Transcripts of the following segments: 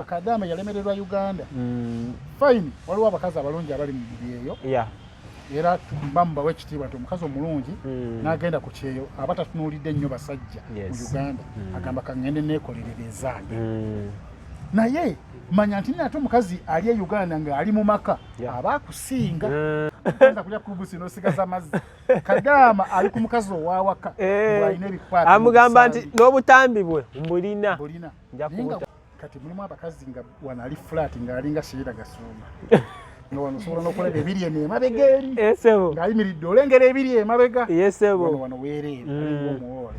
Kadama yalemererwa Uganda. Fine, waliwo abakazi abalungi abali mu eyo. Yeah. Era mbamba wekitiibwa nti omukazi omulungi n'agenda ku kyeyo abatatunulidde ennyo basajja mu Uganda agamba kangende neekolererezange. Naye manya nti ate omukazi ali e Uganda ng'ali mu maka aba akusinga enda kulya kubusi n'osigaza amazzi. Kadama ali ku mukazi owawaka bw'alina ebikwata amugamba nti n'obutambi bwe mbulina kati mulimu abakazi nga wano ali flat ng'alinga Shirira Gasumba no wano sobola n'okolera ebiri eno emabega eri ng'ayimiridde olengera ebiri emabega wano weereere aliwo omuwole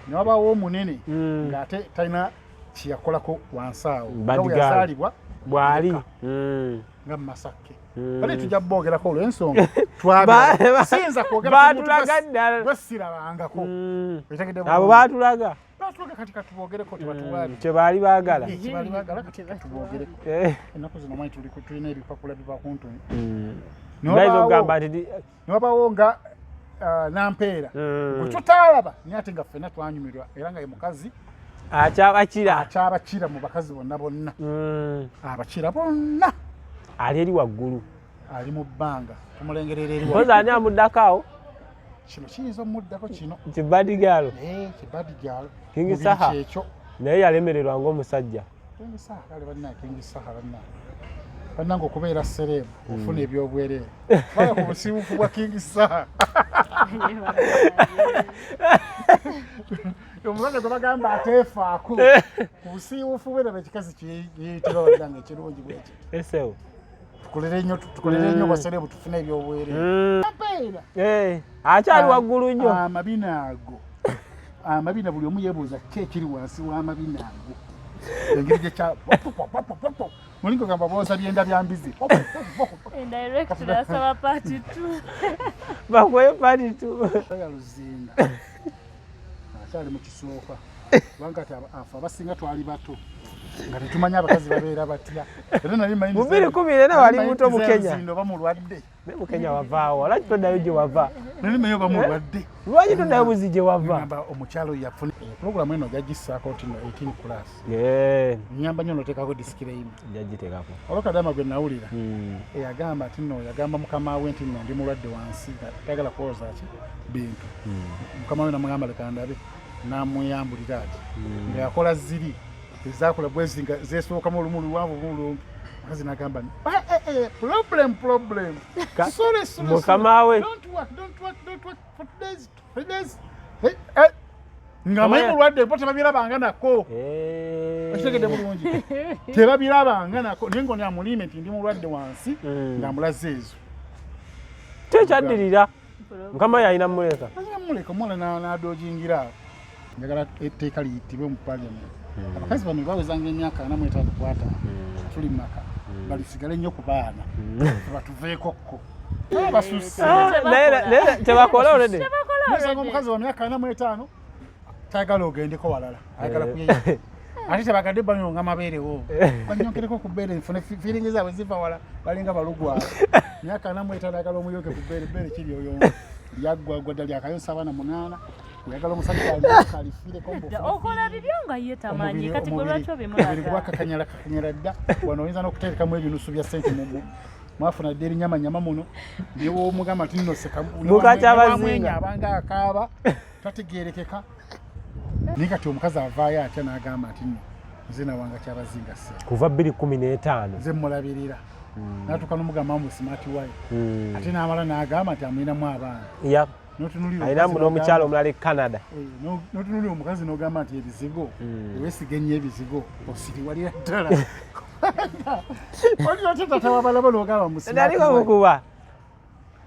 ne wabaawo omunene ng'ate talina kiyakolako wansi awo nga bwe yazaalibwa bw'ali nga mu Masake bale tujja boogerako olw'ensonga sinza kwogera ddala bwesirabangako abo baatulaga kati katubogereko tebatuwaabi kye baali baagala kati katubogereko ennaku zino manyi tulina ebipapula biva kuntu ne wabaawo nga nampeera bwe tutaalaba naye ate nga ffenna twanyumirwa era nga ye mukazi akyabakira mu bakazi bonna abakira bonna ali eri waggulu ali mu bbanga tumulengerera eri waggulu ani amuddako awo kino kiyinza omuddako kino kibadigaalo kibadigaalo King Saha naye yalemererwa ng'omusajja King Saha kale banna King Saha bannanga okubeera serebu ofuna ebyobwereere baya ku busibufu bwa King Saha omulwadde gwe bagamba ateefaako ku busiiwufu bwe naba ekikazi kiyitibwa waddanga ekirungi bweki esewo tukolere nnyo baserebu tufune ebyobwereere akyali waggulu nnyo amabina buli omu yeebuuza ki ekiri wansi w'amabina ago engeri gyekya mulingo gamba booza byenda byambizi bakweye party 2 luzinga akyali mu kisooka kubanga ati afe abasinga twali bato nga tetumanya abakazi babeera batya era nali manyi 2014 wali muto mu Kenya oba mulwadde ne mu Kenya wavaawo lwaki toddayo gye wava nali manyi oba mulwadde lwaki toddayo buzi gye wava ngamba omukyalo yafuna programu eno gyagissaako nti 18 class nyamba nnyo noteekako disikireyima jagiteekako olwo Kadama gwe nawulira eyagamba ati nno yagamba mukama we nti nno ndi mulwadde wansi tayagala kuwoza ki bintu mukama we namugamba leka ndabe namuyambulira ati nga yakola ziri ezakola bwezi nga zeesookamu olumu luwanvu bulumpi mukazi nagamba problem sorry mukama we don't work for days nga mayi mulwadde mpo tebabirabanga nako okitegedde bulungi tebabirabanga nako naye ngo namulime nti ndi mulwadde wansi ngaamulaze ezo tekyaddirira mukama we alina muleka omwana n'adoojingira awo njagala etteeka liyitibwe mu parliament abakazi bano bawezanga emyaka 45 tuli mu maka balisigale nnyo ku baana batuveekokko basusse tebakola olwedde nosanga omukazi wa myaka 45 tayagala ogendeko walala ayagala kuyeya ate tebagadde banonga amabeerewo banyonkereko ku bbeere nfune fiiringi zaabwe ziva wala balinga balugwa myaka 45 ayagala omuyoke ku bbeere bbeere kiri oyo lyaggwaggwa ddala lyakayonsa abaana 8 oyagala omusajja alifiireko okola bibyo nga ye tamanyi kati gwe lwaki obimulaga gwakakanyala dda wano oyinza n'okuteekamu ebinusu bya ssente mwafuna dde erinyamanyama muno niwoomugamba ti nno mukakyabazinga abanga akaaba tategeerekeka naye kati omukazi avaayo atya n'agamba nti nno nze nawanga kyabazinga se kuva 2015 nze mmulabirira natuuka n'omugamba mu smart way ate n'amala n'agamba nti amulinamu abaana ayinamu n'omukyalo omulala e Canada notunulira omukazi n'ogamba nti ebizigo ewesiga ennyo ebizigo osiriwalira ddala oliotetatawabalaba n'ogamba musinaliko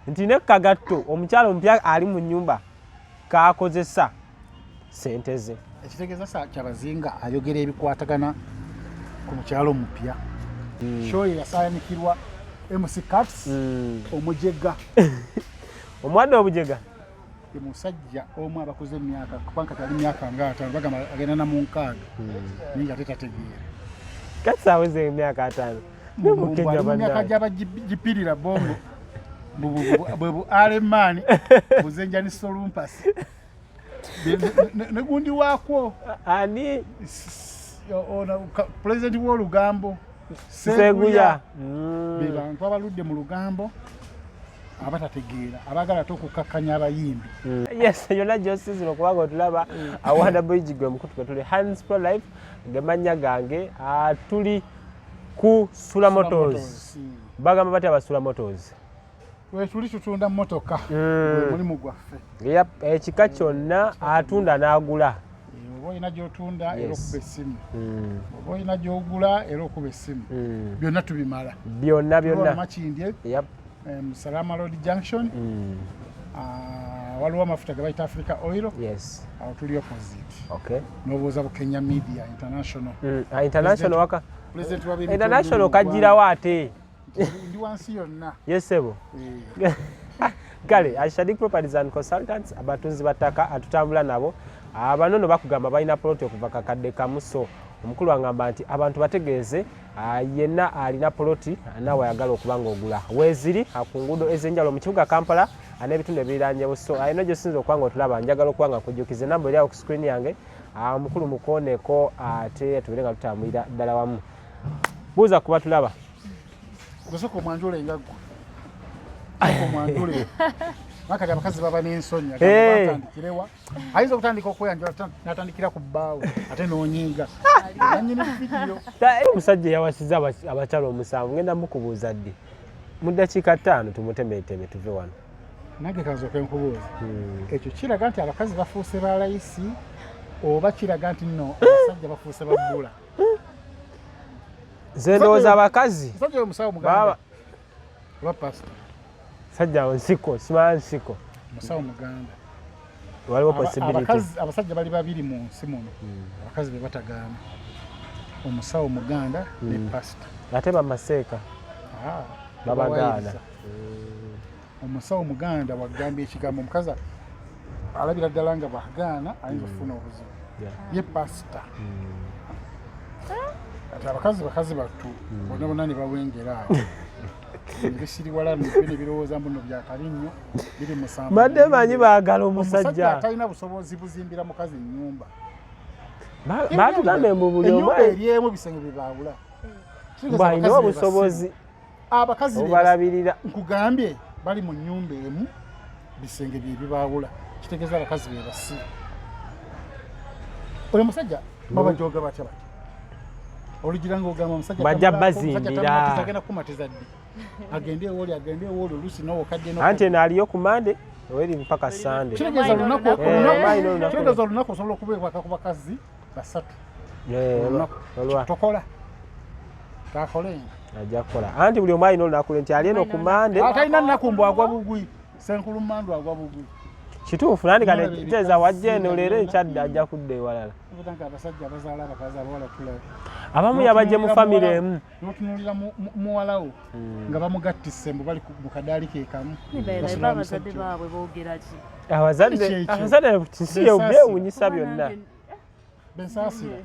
nti ne kagatto omukyalo omupya ali mu nnyumba kaakozesa sente ze ekitegeeza kyabazinga ayogera ebikwatagana ku mukyalo omupya shoyo yasaanikirwa MC Cats omujega omwadde obujega musajja omu abakoze emyaka kubanga tali myaka nga 5 bagamba agenda na mu 6 ninga ate tategeera Cats aweze emyaka 5 nemukenya myaka gyabagipirira bongo bwebu alemani buzenja ni solumpasi negundi wakwo ani President w'olugambo Seguya. be bantu abaludde mu lugambo abatategeera abagala tokukakkanya abayimbi. Yes, yonna gy'osizira okubanga otulaba awanda bridge gwe mukutu gwe tuli Hands Pro Life gemanya gange tuli ku Sula Motors. Bagamba batya Basula Motors? We tuli tutunda motoka mulimu gwaffe. Yep, ekika kyonna atunda n'agula. Oba olina gy'otunda era okuba essimu. Oba olina gy'ogula era okuba essimu. Byonna tubimala. Byonna. Makindye. Yep. Salama Road Junction. Waliwo amafuta ge bayita Africa Oil. Yes. Awo tuli opposite. Okay. N'obuuza bu Kenya Media International. International waka. President wa Bibito. International kajirawo ate. Ndi wansi yonna. Yes sebo. Kale, Ashadic Properties and Consultants abatunzi bataka atutambula nabo. Abanono bakugamba balina ploti okuva kakadde kamu, so omukulu angamba nti abantu bategeeze yenna alina ploti nawe ayagala okubanga ogula weeziri ku nguudo ez'enjawulo mu kibuga Kampala n'ebitundu ebiriraanyewo, so alina gy'osinza okubanga otulaba njagala okubanga kujjukiza namba eri awo ku screen yange omukulu mukooneko ate tubeere nga tutambulira ddala wamu. Buuza kuba tulaba gusoko mwanjule engaggo omwanjule makati abakazi baba n'ensonyi batandikirewa ayinza okutandika okweyanjula natandikira ku bbaawo ate n'onyiiga nanyini vidiyo. Omusajja yawasiza abakyala 7 ngenda mukubuuza ddi mu ddakiika 5 tumutemeeteme tuve wano. Nange kanzooke nkubuuza ekyo kiraga nti abakazi bafuuse ba layisi oba kiraga nti nno abasajja bafuuse babbula? Nze ndowooza abakazi musajja oyo musawo muganda oba pasita sajja nsiko simanyi nsiko musawo muganda waliwo possibility. Abasajja bali babiri mu nsi muno abakazi be batagaana omusawo muganda ne pasita ate bamaseeka babagaana. Omusawo muganda wagambye ekigambo omukazi alabira ddala nga bwagaana ayinza okufuna obuzibu ye pasita. Ati abakazi battu bonna bonna ne bawengera awo bisiri wala nebirowooza mbuno byakali nnyo biri musanvu badde manyi baagala omusajja atalina busobozi buzimbira mukazi ennyumba. Batugamba embu buli omu eryemu bisenge bibaawula bw'alina obusobozi abakazi obalabirira nkugambye bali mu nnyumba emu bisenge bye bibaawula kitegeeza abakazi be basi. Oyo musajja baba joga batya batya olugira ng'ogamba omusajja bajja bazimbira agenda kumatiza ddi agende ewoli oluusi n'owokadde anti eno aliyo ku Mande oweri mpaka Sande. Kiregeeza olunaku osobola okubeebwaka ku bakazi 3 tokola takole ajja kukola anti buli omu alina olunaku lwe nti ali eno ku Mande atalina nnaku mbu agwa bugwi senkulu mmandu agwa bugwi kituufu nandika neteeza wajja eno leero ekyadde ajja kudda ewalala. Abasajja bazaala abakazi abawala tulaba abamu yabajje mu famire emu n'otunuulira muwalawo nga bamugattise mbu bali mu kadaali ke kamu. Abazadde baabwe boogera ki? Abazadde kisiye beewuunyisa byonna bensaasira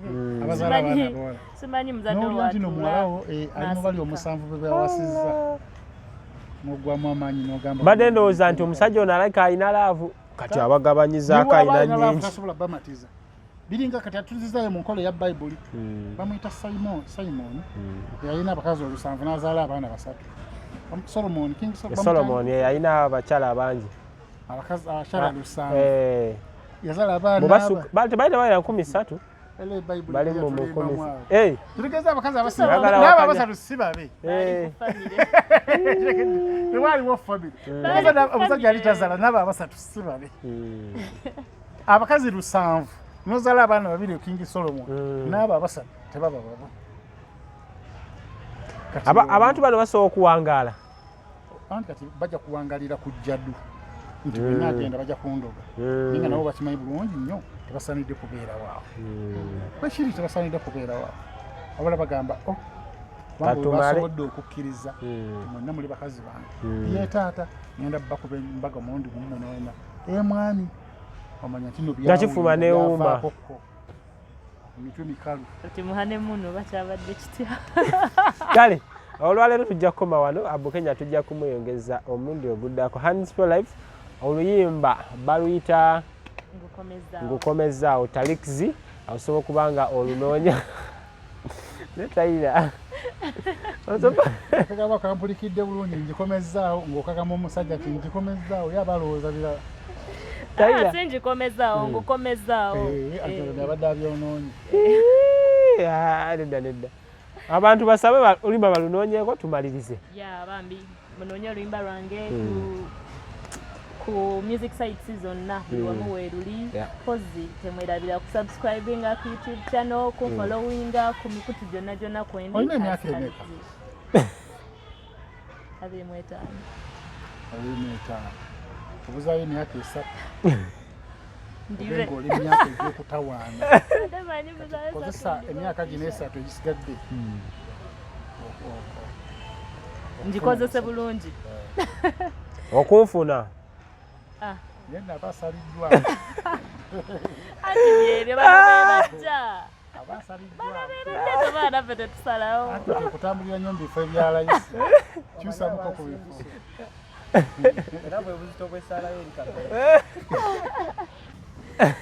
abazaala abaana abawala. Simanyi muzadde n'olwantino muwalawo alimu bali 7 be bawasizza n'oggwamu amaanyi n'ogamba badde ndowooza nti omusajja ono alabika alina laavu kati abagabanyizaako alina nnyingi tasobola bamatiza biringa kati atuzizaayo mu nkola eya bayibuli bamuyita Simon yalina abakazi 7 n'azaala abaana 3. King Solomon yalina abakyala bangi abakyala 7 yazaala abaana balina 13 bali mu 10. Kitegeeza abakazi abasatu si babe tewaliwo famire omusajja ali tazaala nabo abasatu si babe abakazi 7 nozaala abaana 2 King Solomon n'abo abasatu tebaba babo. Abantu bano basobola okuwangaala kati bajja kuwangalira ku jjaddu nti bwena agenda bajja kundoga ninga nabo bakimanyi bulungi nnyo tebasanidde kubeera waawo bwekiri tebasanidde kubeera waawo abala bagamba basobodde okukkiriza mwenna muli bakazi bange ye taata ngenda bakuba embaga mulundi gumu mwena mwami omanya kino byakifuma neewuma emitwe mikalu oti muhane muno bakyabadde kitya. Kale olwaleero tujja kukoma wano Abukenya tujja kumweyongeza omundi oguddako. Hands Pro Life oluyimba baluyita ngukomezaawo talikzi osobola kubanga olunoonya Netayira. Kagaba kampulikidde bulungi ngikomezaawo ng'okakama omusajja ati ngikomezaawo yaba alowooza birala. Tayira. Singikomezaawo ngukomezaawo. Ate abadde abyonoonye. Nedda. Abantu basabe oluyimba balunoonyeeko tumalirize. Ya bambi munoonye oluyimba lwange ku music sites zonna wamu weeruli pozi temwerabira ku subscribinga ku YouTube channel ku followinga ku mikutu gyonna kwendi. Olina emyaka emeka? 25. Obuzaayo emyaka 3. Ndive. Ng'oli emyaka egy'okutawaana. Kozesa emyaka gino 3 egisigadde. Ngikozese bulungi. Okunfuna. Yenna abasaliddwa. Ati byebyo bajja. Abasaliddwa. Abaana ffe tetusalawo. Ate kutambulira nnyo mu bifo ebyalayisi. Kyusamuko ku bifo. Era bwe buzito bw'essaalayo erikaka.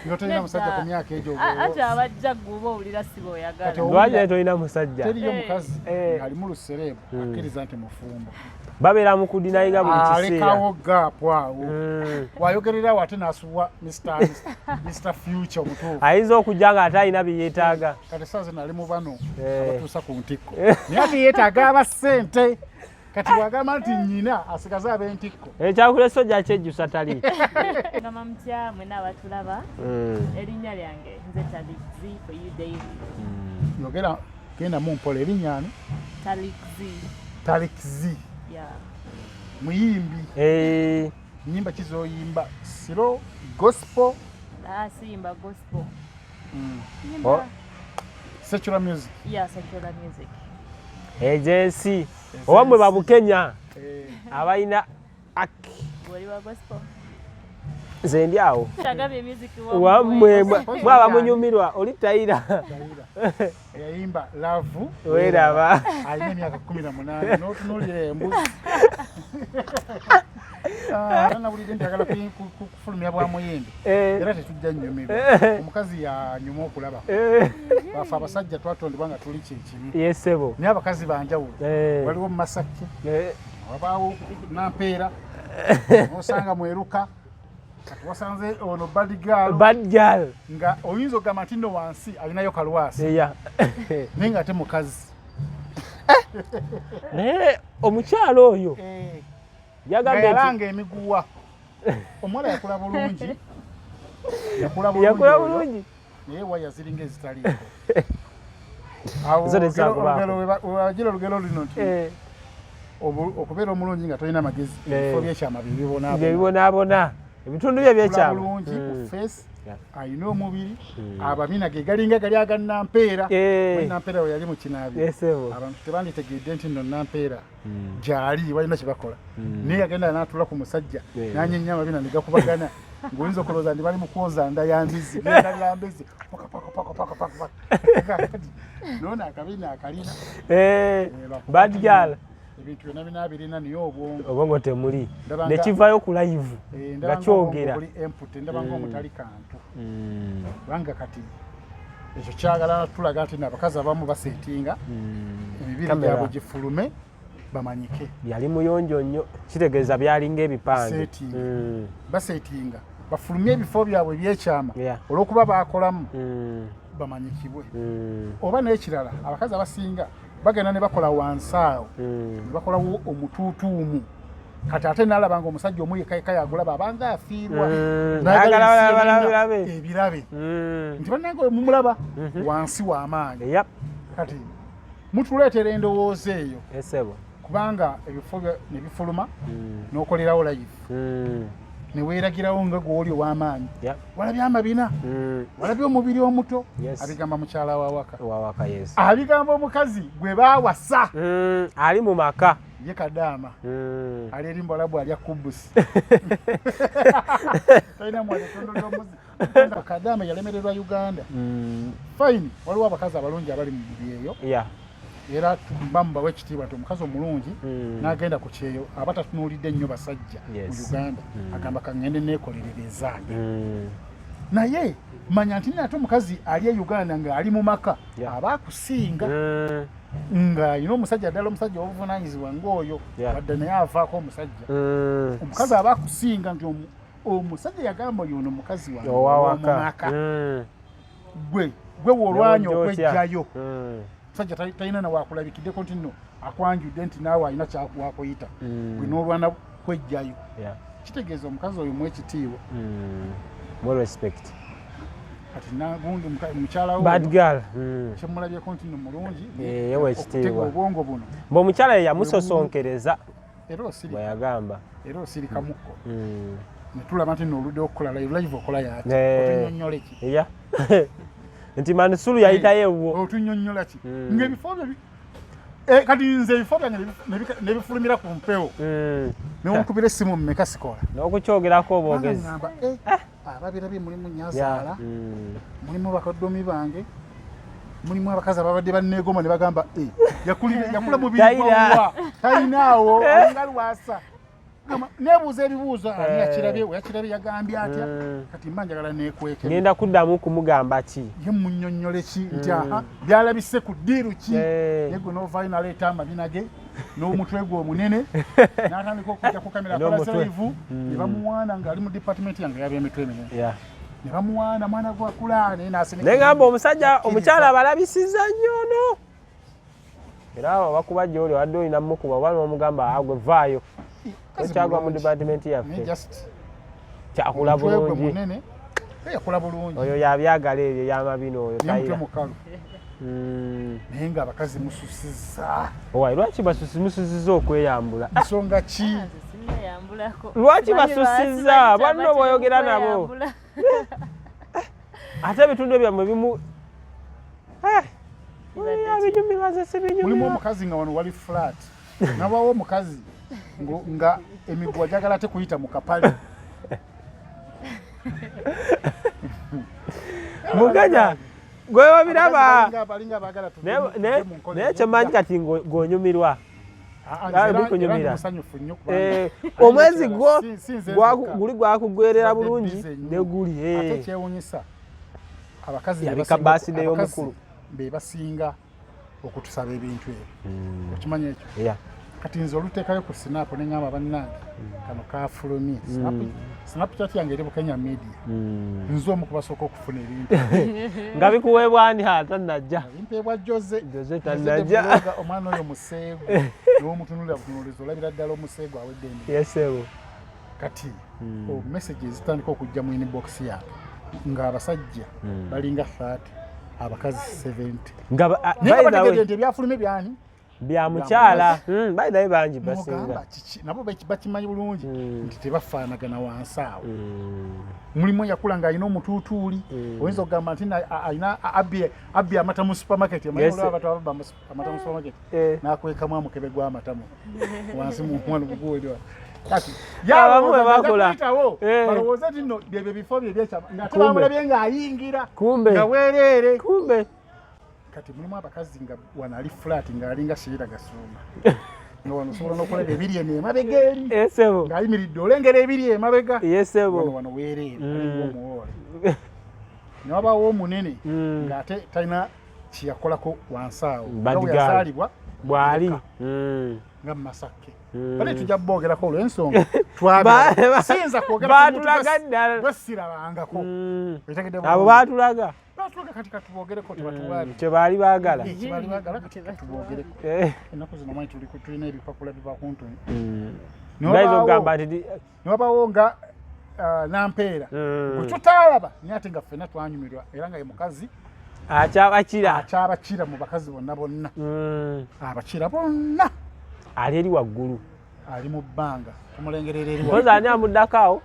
Nga tolina musajja ku myaka egyo. Ate abajja gguba owulira si b'oyagala. Lwaki tolina musajja? Teriyo mukazi ali mu luserebu akkiriza nti mufumbo. Babeera mu kudinayiga buli kiseera. Alekawo gaapu awo. Wayogererawo ate n'asubwa Mr. Future omutuufu. Ayinza okujja ng'ate alina bye yeetaaga. Kati saazi nali mu bano abatuusa ku ntikko. Naye ate yeetaaga aba ssente. Kati wagamba nti nnyina asigaze ab'entikko. Ekyakulesa ojja kyejjusa tali. Ngama mutya mwena abatulaba. Erinnya lyange nze Talikzi for you daily. Yogera genda mu mpola erinnya ani? Talikzi. Yeah. Muyimbi. Nyimba kizoyimba siro gospel. Simba gospel. Secular music. Yeah, secular music. Agency. Owamwe babukenya. Abayina aki. Wali wa gospel. Nze ndi awo. Tagabye music wamwe mwaba munyumirwa oli Tayira. Yayimba love. Weraba. Alina emyaka 18 n'otunuulira embuzi. Ana buli njagala kufulumya bwa muyindi. Era tetujja nnyumirwa. Omukazi yanyuma okulaba. Bafa abasajja twatondebwa nga tuli kyekimu. Yesebo. Naye abakazi banjawulo. Waliwo mu Masaki. Wabaawo Nampeera. Osanga mweruka. Kati wasanze ono bad girl. Nga oyinza okugamba nti nno wansi alinayo kalwasi. Naye nga ate mukazi. Naye omukyalo oyo yagamba emiguwa. Omuwala yakula bulungi. Yakula bulungi. Naye waya ziringa ezitali. Wagira olugero lino nti okubeera omulungi nga tolina magezi ebifo byekyama bibonaabona. Ebitundu bye byekyama bulungi ku face ayina omubiri abamina ge galinga gali aga Nampeera. Nampeera we yali mu Kinaabi. Abantu tebanditegedde nti nno Nampeera gyali walina kye bakola. Naye yagenda n'atula ku musajja n'anyenya amabina ne gakubagana. Ng'oyinza okulowooza ndi bali mu kwoza nda ya mbizi. Nda ya mbizi. Noona akabina akalina. Bad girl. Ebintu byonna binaabirina niyo obwongo temuli. Ne kivaayo ku live nga kyogera. Ndaba ng'omutali kantu. Kubanga kati ekyo kyagala tulaga nti n'abakazi abamu baseetinga emibiri gyabwe gifulume bamanyike. Yali muyonjo nnyo kitegeeza byalinga ebipande. Baseetinga bafulumye ebifo byabwe ebyekyama olw'okuba baakolamu bamanyikibwe. Oba n'ekirala abakazi abasinga bagenda ne bakola wansi awo ne bakolawo omutuutuumu. Kati ate n'alaba ng'omusajja omu yekka yagulaba abanga afiirwa ebirabe nti bannange mumulaba wansi w'amaanyi. Kati mutuleetera endowooza eyo kubanga ebifo ne bifuluma n'okolerawo live ne weeragirawo nga gw'oli ow'amaanyi. Walabye amabina, walabye omubiri omuto, abigamba mukyala wawaka. Abigamba omukazi gwe baawasa ali mu maka ye Kadaama ali eri Mbalabu alya kubusi. Talina mwana tondo ly'omuzi. Kadaama yalemererwa Uganda. Fine, waliwo abakazi abalungi abali mu biri eyo. Era mbamba ekitiibwa nti omukazi omulungi n'agenda ku kyeyo aba tatunuulidde nnyo basajja mu Uganda agamba kaŋŋende neekolerera ezange. Naye manya nti ate omukazi ali e Uganda nga ali mu maka aba akusinga nga yino omusajja ddala omusajja obuvunaanyizibwa ng'oyo wadde naye avaako omusajja omukazi aba akusinga nti omusajja yagamba yuno mukazi wange owamumaka gwe wolwanya okwejjayo omusajja talina nawakulabikiddeko nti nno akwanjudde nti naawe alina kyakwakuyita gwe n'olwana kwejjayo kitegeeza omukazi oyo mwekitiibwa kati nagundi mukyala we bad girl kyemulabyeko nti nno mulungi okutega obwongo buno ng'omukyala ye yamusosonkereza bwe yagamba era osirika mukko netulaba nti nno oludde okukola live okola yati otunyonnyola ki nti Mansuru yayitayo ewo otunyonnyola ki ng'ebifo byo kati nze ebifo byange nebifulumira ku mpewo newonkubira essimu mmeka sikola n'okukyogerako obwogezi ababirabye mulimu Nyazaala mulimu bakaddomi bange mulimu abakazi ababadde banneegoma ne bagamba yakula mubiri talinaawo alinga lwasa nebuuza ebibuuzo ani yakirabye yagambye atya kati mba njagala neekweke ngenda kuddamu kumugamba ki ye munnyonnyole ki nti aha byalabise ku ddiiru ki yegwe n'ovaayo naleeta amabina ge n'omutwe gwe omunene n'atandika okujja ku kamera akola saivu ne bamuwaana ng'ali mu department yange yaba emitwe eminene ne bamuwaana mwana gwakula naye negamba omukyala abalabisiza nnyo ono era abo bakuba gy'oli wadde olina mukuba oba n'omugamba agwe vaayo kyagwa mu department yaffe kyakula bulungi oyo yabyagala ebyo yamabino oyo naye nga abakazi mususiza owayi lwaki mususiza okweyambula nsonga ki lwaki basusiza banno bw'oyogera nabo ate ebitundu ebyammwe bimu binyumirwaze sibinyumira mulimu omukazi nga wano wali flat nabawo omukazi nga emigwa jagala ate kuyita mu kapale muganya gwe wabiraba naye kyemanyi kati ng'onyumirwa bikunyumira omwezi guli gwakugwerera bulungi neguli ate kyewunyisa abakazi yabika baaside y'omukulu be basinga okutusaba ebintu ebyo okimanyi ekyo kati nze oluteekayo ku sinapu neŋŋamba bannange kano kafulumye Snapchat yange eri Bukenya media nze omu kubasooka okufuna ebintu nga bikuweebwa ani tannajja bimpeebwa Jose tannajja omwana oyo museegu n'omutunulira butunulizo olabira ddala omuseegu awedde yesebo kati message zitandika okujja mu inbox yange ng'abasajja balinga 30 abakazi 70 nti ebyafulumye byani bya mukyala bayidayo bangi basinga nabo bakimanyi bulungi nti tebafaanagana wansi awo mulimu yakula ng'alina omutuutuuli oyinza okugamba nti alina abbi amata mu supermarket abantu ababba amata mu supermarket n'akwekamu amukebe gw'amatamu wansi mumwana obuguweerwa kati abamu bwe bakola balowooza nti nno byebyo bifo byebyekya ng'ate bamulabye ng'ayingira nga weereere kumbe kati mulimu abakazi nga wano ali flat ng'alinga Shirira Gasumba nga wano osobola n'okulaba ebiri eno emabega eri ng'ayimiridde olengera ebiri emabega wano weereere alinga omuwoola ne wabaawo omunene ng'ate talina kyeyakolako wansi awo nga we yazaalibwa bw'ali nga Masake bale tujja boogerako olw'ensonga siyinza baatulaga ddala bwesirabangako abo baatulaga kati katubogereko tebatuwaabi kyebaali baagala kyebaali baagala kati katubogereko ennaku zino manyi tulina ebipapula biva kuntuni newabaawo nga nampeera bwe tutaalaba naye ate nga ffenna twanyumirwa era nga ye mukazi akyabakira mu bakazi bonna bonna abakira bonna ali eri waggulu ali mu bbanga tumulengerera eri kozi ani amuddako awo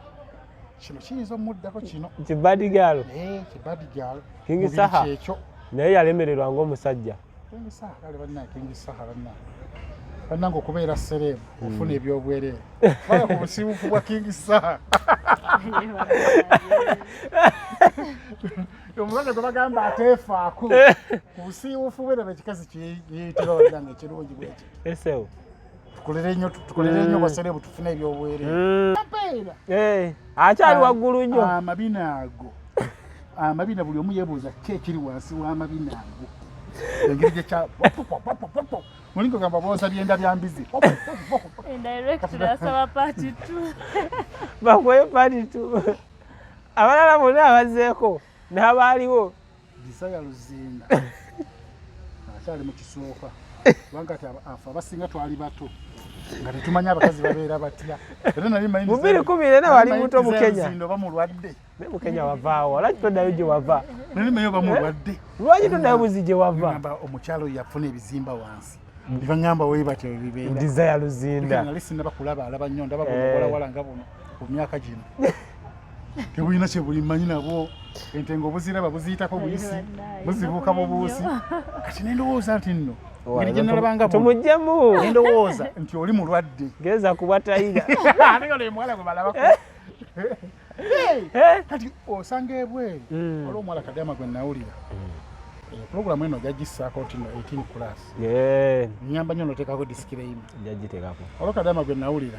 kino kiyinza omuddako kino kibadigaalo kibadigaalo King Saha ekyo naye yalemererwa ng'omusajja King Saha kale bannange King Saha bannange okubeera serebu ofuna ebyobwereere bala ku busibufu bwa King Saha omulwadde gwe bagamba ateefaako ku busiibufu bwe naba ekikazi kiyitibwa bannange ekirungi bwekyo esewo tukolere nnyo baserebu tufune ebyobwereere akyali waggulu nnyo amabina ago amabina buli omu yeebuuza kiri wansi w'amabina ago engeri gye mulingo gamba boosa byenda bya mbizi asaba party 2 bakweyo party 2 abalala bonna abazeeko n'abaaliwo Desire Luzinda akyali mu kisooka kubanga afa abasinga twali bato nga tetumanya abakazi babeera batya era nali manyi mu 2014 wali muto mu Kenya oba mulwadde ne mu Kenya wavaawo lwaki toddayo gye wava nali manyi oba mulwadde lwaki toddayo buzi gye wava ngamba omukyalo yafuna ebizimba wansi biva ngamba we batyo bibeera Desire Luzinda nali sinaba kulaba alaba nnyo ndaba wala nga buno ku myaka gino tebulina kye buli manyi nabo entengo obuziraba buziyitako buyisi buzibuuka mu buusi kati nendowooza nti nno ngeri gye nalabanga tumuggyemu nendowooza nti oli mulwadde geza kuba tayiga omuwala gwe balabako kati osanga ebweru olw'omuwala Kadama gwe nawulira puroguramu eno jagisaako nti no 18 class nyamba nnyo noteekako disclaimer jagiteekako olwo Kadama gwe nawulira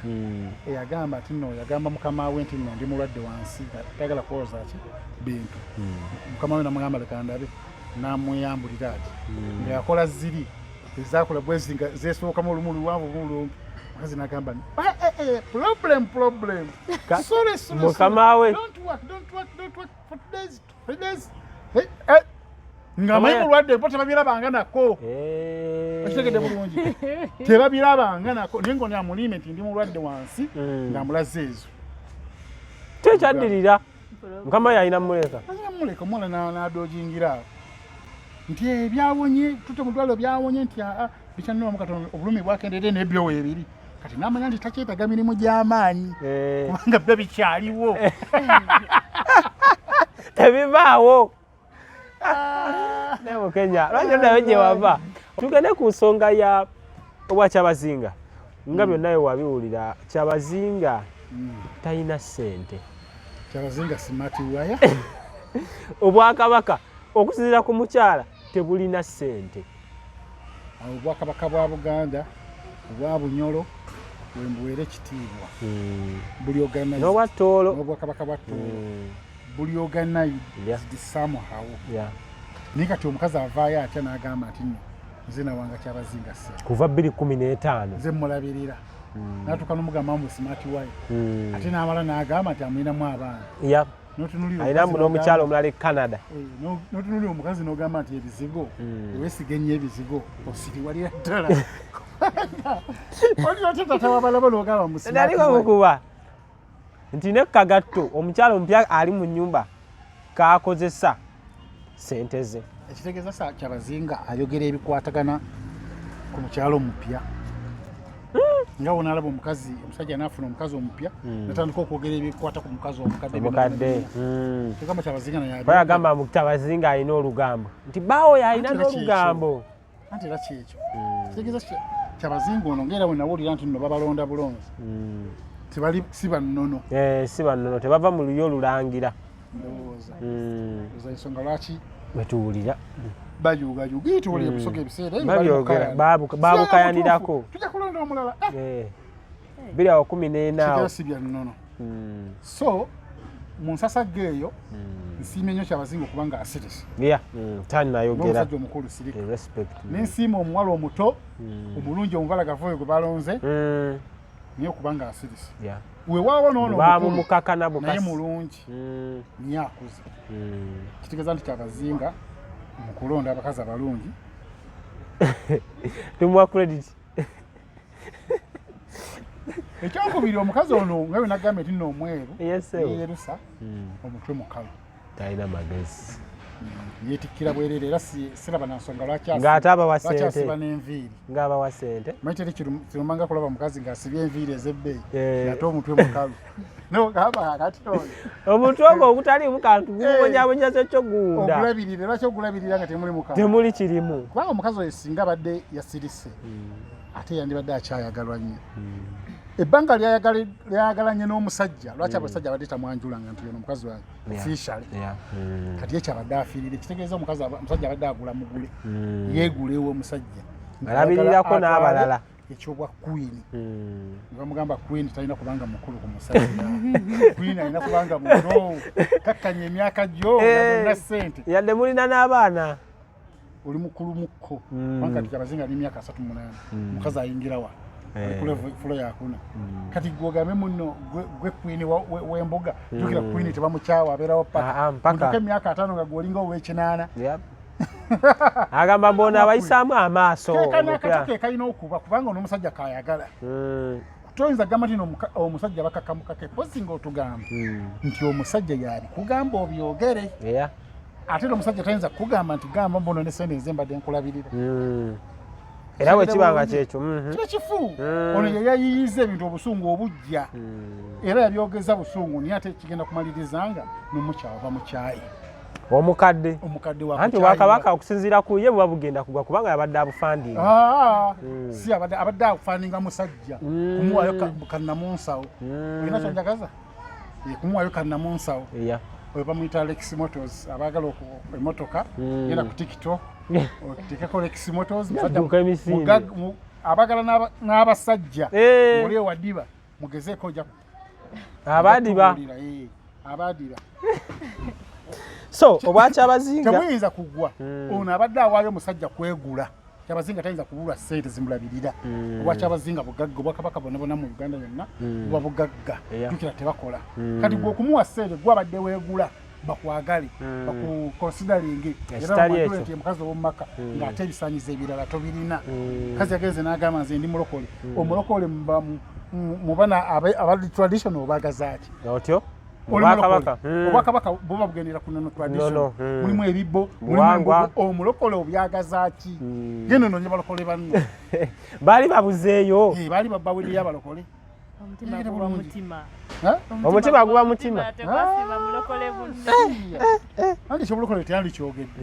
eyagamba nti nno yagamba mukama we nti nno ndi mulwadde wansi tayagala kuwoza ki bintu mukama we namugamba leka ndabe namweyambulira ati nga yakola ziri ezakola bwezi nga zeesookamu olumu luwanvu bulumpi mukazi nagamba problem sorry mukama we don't work for days nga mayi mulwadde mpo tebabirabanga nako okitegedde bulungi tebabirabanga nako naye ngo namulime nti ndi mulwadde wansi ngaamulaze ezo tekyaddirira mukama we alina muleka omwana n'adoojingira nti ebyawonye tute mu ddwaliro byawonye nti bikyannoma Katonda obulumi bwakendeedde n'ebyo weebiri kati n'amanya nti takyetaaga mirimu gy'amaanyi kubanga byo bikyaliwo tebivaawo ne mu Kenya lwaki oddayo gye wava tugende ku nsonga ya obwa Kyabazinga nga byonna we wabiwulira Kyabazinga talina ssente Kyabazinga smart wire obwakabaka okusinziira ku mukyala tebulina ssente obwakabaka bwa Buganda obwa Bunyolo wembuweera ekitiibwa buli organize n'obwa Toolo n'obwakabaka bwa Toolo buli organize somehow naye kati omukazi avaayo atya n'agamba nti nno nze nawanga Kyabazinga ssente kuva 2015 nze mmulabirira n'atuuka n'omugamba mu smart wire ate n'amala n'agamba nti amulinamu abaana alinamu n'omukyalo omulala e Canada notunulira omukazi n'ogamba nti ebizigo ewesiga ennyo ebizigo osiriwalira ddala oliotetatawabalaba n'ogamba naliko mukuba nti ne kagatto omukyalo omupya ali mu nnyumba kakozesa sente ze ekitegeeza Kyabazinga ayogera ebikwatagana ku mukyalo omupya nga wonalaba omukazi omusajja naafuna omukazi omupya natandika okwogera ebikwata ku mukazi omukadde tegamba Kyabazinga bayagamba mu Kyabazinga alina olugambo nti baawo yalina n'olugambo anti era kyekyo kitegeeza Kyabazinga ono ngaera bwe nawulira nti nno babalonda bulonzi tebali si bannono si bannono tebava mu luyo olulangira ndowooza ensonga lwaki betuwulira bajugajuga ituwulire busoga ebiseera babukayanirako tujja kulonda omulala 2014 si byannono so mu nsasagge eyo nsiimye nnyo Kyabazinga okubanga asirise tani nayogera omusajja omukulu sirika nensiima omuwala omuto omulungi omubalagavu oyo gwe balonze niye okubanga asirise weewaawo noono bamumukakana bukasi naye mulungi niye akuze kitegeeza nti Kyabazinga mu kulonda abakazi abalungi tumuwa credit ekyokubiri omukazi ono nga we nagambye nti nno omweru yeyerusa omutwe mukalu talina magezi yeetikkira bwerere era siraba nansonga ng'ate abawa lwakyasiba n'enviiri ng'abawa sente manyi teri kirumanga kulaba omukazi ng'asibye enviiri ez'ebbeeyi ate omutwe mukalu nogamba kati omutwe ogwo ogutaliimu kantu gubonyabonyaza ekyo gunda ogulabirire lwaki ogulabirira nga temuli mukalu temuli kirimu kubanga omukazi oyo singa abadde yasirise ate yandibadde akyayagalwa nnyo ebbanga lyayagalanye n'omusajja lwaki abasajja abadde tamwanjulanga nti ono omukazi wange fiishale kati ekyabadde afiirire kitegeeza omusajja abadde agula mugule yeegulewo omusajja alabirirako n'abalala ekyobwa queen bamugamba queen talina kubanga mukulu ku musajja queen alina kubanga muto kakkanya emyaka gyo na sente yadde mulina n'abaana oli mukulu mukko wanga tyabazinga ali myaka 38 mukazi ayingira wa kule fulo yakuna kati gwogambe munno gwe queen w'embuga jukira queen tebamukyawa abeerawo paka emyaka 5 nga gwolinga ow'ekinana agamba mbona abayisaamu amaaso kake kalina okuba kubanga n'omusajja kayagala toyinza gamba nti omusajja bakakamukake posinga otugamba nti omusajja yali kugamba obyogere ate omusajja tayinza kugamba nti gamba mbono ne sente ezembadde nkulabirira era bwe kibanga kyekyo kifu ono yayiyiza ebintu obusungu obujja era yabyogeza busungu naye ate kigenda kumalirizanga n'omukyava mu kyayi omukadde anti Obwakabaka okusinziira ku ye buba bugenda kugwa kubanga yabadde abufandinga si abadde akufandinga musajja kumuwayo kannamunsawo olina kyonjagaza kumuwayo kannamunsawo oyo bamuyita Alex Motors abagala emotoka yenda ku TikTok otekeko Alex Motors abagala n'abasajja muli ewadiba mugezeeko ojja abadiba so Obwakyabazinga temuyinza kugwa ono abadde awaayo omusajja kwegula Kyabazinga tayinza kubulwa sente zimulabirira Obwakyabazinga bugagga Obwakabaka bonna mu Uganda yonna buba bugagga jukira tebakola kati gwe okumuwa sente gwe abadde weegula bakwagale bakuconsidering era nti mukazi w'omumaka ng'ate ebisaanyizo ebirala tobirina kazi yagenze n'agamba nze ndi mulokole omulokole mu bana abali traditional obagazaaki otyo Obwakabaka buba bugendera ku nno tradition mulimu ebibbo mulimu omulokole obyagazaaki geno nonye balokole banno baali babuzeeyo baali babawulira abalokole omutima guba mutima andi kyobulokole teyandi kyogedde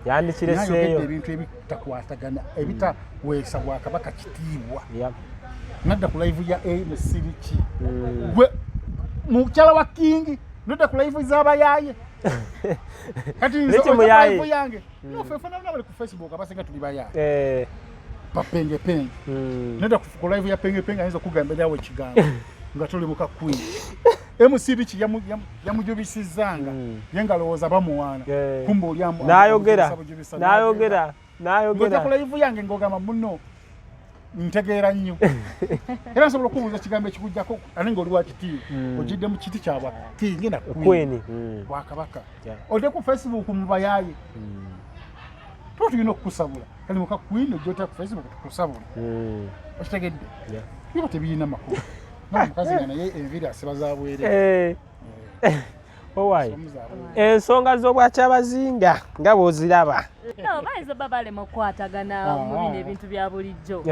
yandikireseeyo ebintu ebitakwatagana ebitaweesa Bwakabaka kitiibwa nadda ku live ya AMCBiki gwe mukyala wa King nodda ku live z'abayaaye kati nze live yange nofefana bali ku Facebook abasinga tuli bayaaye papenge nodda ku live ya penge ayinza okugamba erawo ekigambo nga tuli muka Queen MCBiki yamujubisizanga yenga lowooza bamuwaana kumba olyamu n'ayogera ku live yange ng'ogamba muno ntegeera nnyo era nsobola okubuuza ekigambo ekikujjako ate ng'oli wa kitiibwa ogidde mu kiti kyabwa ngenda Queen Bwakabaka odde ku Facebook mu bayaaye tulina okukusabula kali muka Queen ojjota ku Facebook tukusabula okitegedde biba tebirina makulu n'omukazi nga naye enviri asiba za bwere owaye ensonga z'Obwakyabazinga nga bw'oziraba bayinza baba balema okukwatagana mu bino ebintu bya bulijjo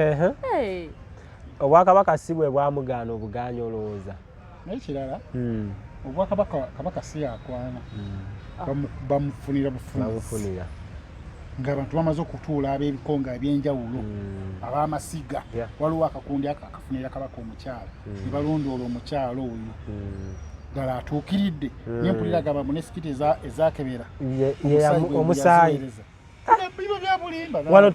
Obwakabaka si bwe bwamugaana obugaanya olowooza naye kirala Obwakabaka si yakwana bamufunira bufunira ng'abantu bamaze okutuula ab'ebikonga eby'enjawulo ab'amasiga waliwo akakundi akafunira Kabaka omukyala ne balondoola omukyala oyo ddala atuukiridde n'empulira agamba mu nesikiti ezakebera omusaayi wano